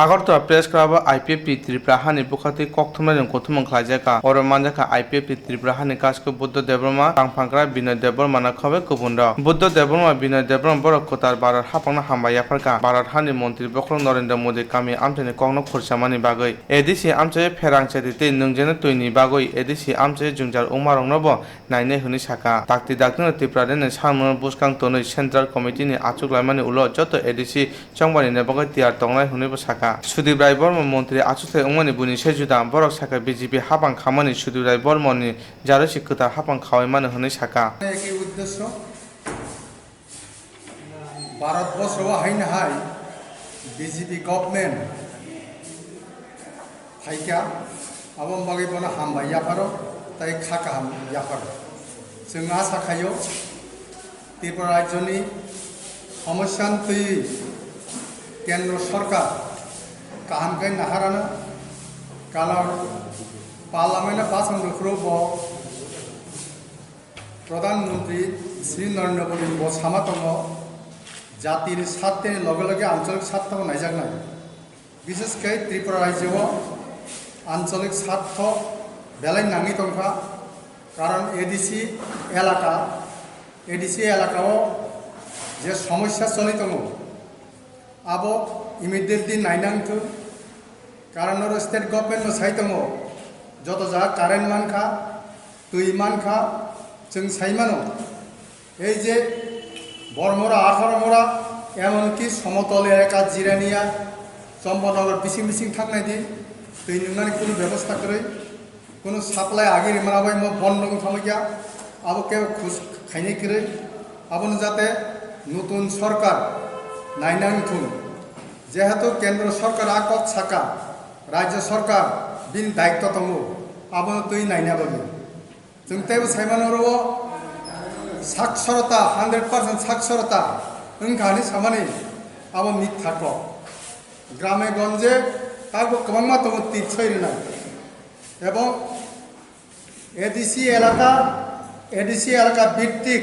Agartala press club IPF Tripura হানি বুখাতি কক্থমরাজन কথমং খাইজাকা অর মানজাকা আইপিএফ ত্রিপুরা হানি কাজকে বুদ্ধ দেববর্মা পাংফাংগ্রা বিনয় দেববর্মা না খবে কুবুন্ড বুদ্ধ দেববর্মা বিনয় দেববর্মা বরক কোতার ভারত হাপাংনা হামবাই আফারকা ভারত হানি মন্ত্রী বখরং নরেন্দ্র মোদী কামি আমচানি কংন খরসামানি বাগৈ এদিসি আমচাই ফেরাংচাই তে নংজেনে তৈনি বাগৈ এদিসি আমচাই জুংজার উমারংনব নাইনে হুনি সাকা তাকতি দাকনো ত্রিপুরা দেনে সামন বুসকাং তनै সেন্ট্রাল কমিটিনি আচুকলাইমানি উল যত এদিসি চংবানি নেবাগৈ তিয়ার তংনাই হুনিবো সাকা সুদীপ রায় বর্মন মন্ত্রী আচুতে উমানি বুনি সেজুদা বরক সাকা বিজেপি হাবাং খামানি সুদীপ রায় বর্মননি জারো শিক্ষতা হাবাং খাওয়াই মানে হনি সাকা একই উদ্দেশ্য ভারতবর্ষ হাইনা হাই বিজেপি গভর্নমেন্ট ফাইকা আবম বাগै বনা हामबाय याफारो ताई खाका हाम याफारो जों आसा खायो त्रिपुरा राज्यनि समस्यान्ति केन्द्र सरकार काहामकै नाहारानो कालार पार्लामेन्ट बासं रुख्रुब प्रधानमंत्री श्री नरेंद्र मोदी सामा दङ जातिर स्वार्थनि लगे लगे आंचलिक स्वार्थखौ नायजानाय विशेषकै त्रिपुरा राज्योआव आंचलिक स्वार्थ बेलाय नाङि दंखा कारण एडिसि एलाकायाव जे समस्या चलि दङ आबो इमिडिएटलि नायनांथो कारण स्टेट गभर्नमेंट साइ दङ जत जा कारेन्ट मानखा दै मानखा जों साइमानो এই যে বর্মরা 18 মোড়া এমনকি সমতল এলাকা জিরানিয়া চম্পনগর বিসিং বিসিং থাকনাই দি दै नुनानै কোনো ব্যবস্থা করে কোনো সাপ্লাই আগে মানাবাই বন্ধ থামিয়া আবো কেউ খুশ খাইনি করে আবন যাতে নতুন সরকার নাইনাংথুন যেহেতু কেন্দ্র সরকার আকক সাকা রাজ্য সরকার বিন দায়িত্ব দङ আবন তুই নাইনাবাবি जों तेबो साइमानरो साक्षरता 100% साक्षरता ओंखानि सामानि आबो मिथ्याक ग्रामे गंजे ताबो गोबां दङ तिरछैरनाय এবং एडिसि एलाका ভিত্তিক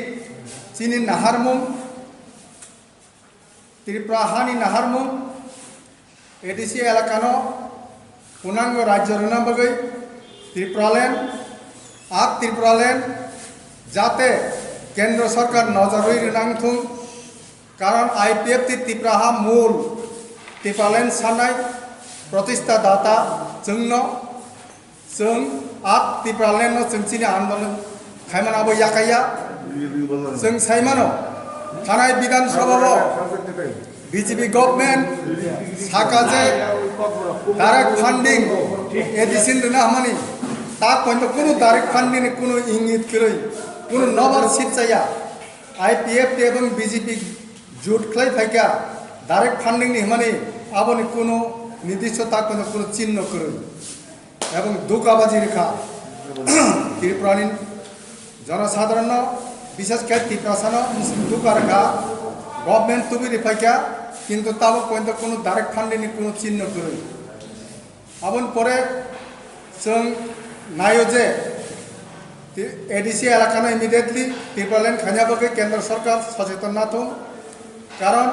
চিনি নাহারমুং ত্রিপুরা হানি নাহারমুং एडिसि एलाकानो पूर्णांग राज्य रनाबगै त्रिपुरालैंड आप त्रिपुरालैंड जाते केंद्र सरकार नजर नांथुं कारण आईपीएफ त्रिपुरा मूल त्रिपुरालैंड सानाय प्रतिष्ठा दाता जोंनो जों आप त्रिपुरालैंड जोंसिनि आंदोलन खायमानाबो याकाया जों साइमानो थानाय विधानसभाव बीजेपी गवर्नमेंट साकाजे डायरेक्ट फंडिंग एडिसिन दोना हामानि ता पॉइंट कोनो डायरेक्ट फंडिंग कोनो इंगित करै कोनो नबर सिपचाया आईपीएफ एवं बीजेपी जुट खै फाइका डायरेक्ट फंडिंग नि माने आबनि कोनो निर्दिष्टता कोनो चिन्ह करै एवं दुकाबाजी रेखा त्रिपुरानि जनसाधारण विशेष कर त्रिपुरासानो दुका रेखा गवर्नमेंट तुबि फाइका किन्तु ताबो पॉइंट कोनो डायरेक्ट फंडिंग नि कोनो चिन्ह करै आबन परे जों नायो जे एडिसि एलाकानो इमिडिएटलि त्रिपुरालैंड खानियाबोगे केंद्र सरकार सचेतन नाथुं कारण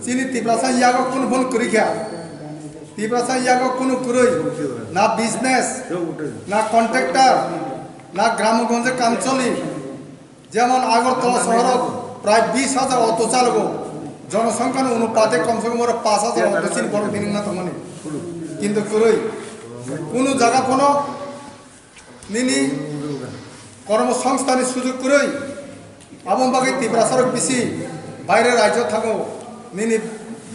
चिनि त्रिपुरासा यागो कुन बन करिखा त्रिपुरासा यागो कुन कुरै ना बिजनेस ना कन्ट्राक्टर ना ग्रामगंजे कामचली जेमन আগরতলা শহর প্রায় 20,000 অটো চালক জনসংখ্যার অনুপাতে কমসে কম 5,000 অটো চিনি বড় দিন না তমনি কিন্তু কুरै কোনো জায়গা কোনো নিনি কর্মসংস্থানের সুযোগ করে আবম বাকি ত্রিপুরা সড়ক বেশি বাইরে রাজ্য থাকো নিনি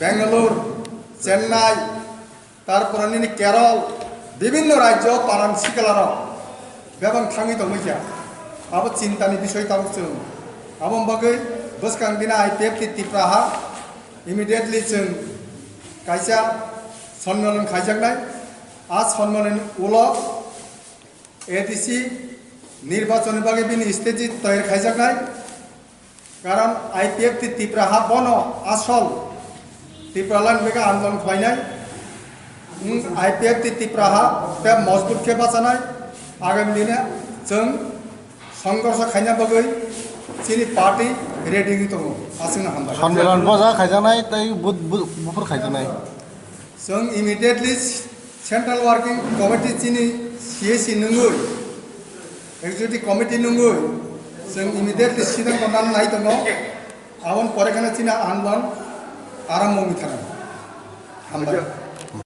বেঙ্গালোর চেন্নাই তারপর নিনি কেরল বিভিন্ন রাজ্য পারান সিকালার বেবাং থাঙি দমইয়া আবো চিন্তানি বিষয় তাও जों আবম বাকি বসকাং দিনা आईपीएफ ত্রিপুরা इमिडिएटलि जों कायसा सम्मेलन खायजानाय आ सम्मेलन उल एडिसि निर्वाचन बागे बिनि स्टेजि तैयार खायजानाय कारण आईपीएफ त्रिपुरा बन आसल त्रिपुरालैंड बेगा आंदोलन खायनाय आईपीएफ त्रिपुरा ते मजबूत के बाचानाय आगामी दिने जों संघर्ष खायना बागै चिनि पार्टी रेडि दङ आसिना हामबाय सम्मेलन बजा खायजानाय तै बुफोर खायजानाय जों इमिडिएटलि सेंट्रल वर्किंग कमिटि चिनी CAC नंगौ एक्जिक्यूटिव कमिटि नंगौ जों इमिडिएटलि सिदां करनानै नाय दङ आवन परेखाना चिना आनबान आराम मावनो थाङो हामबाय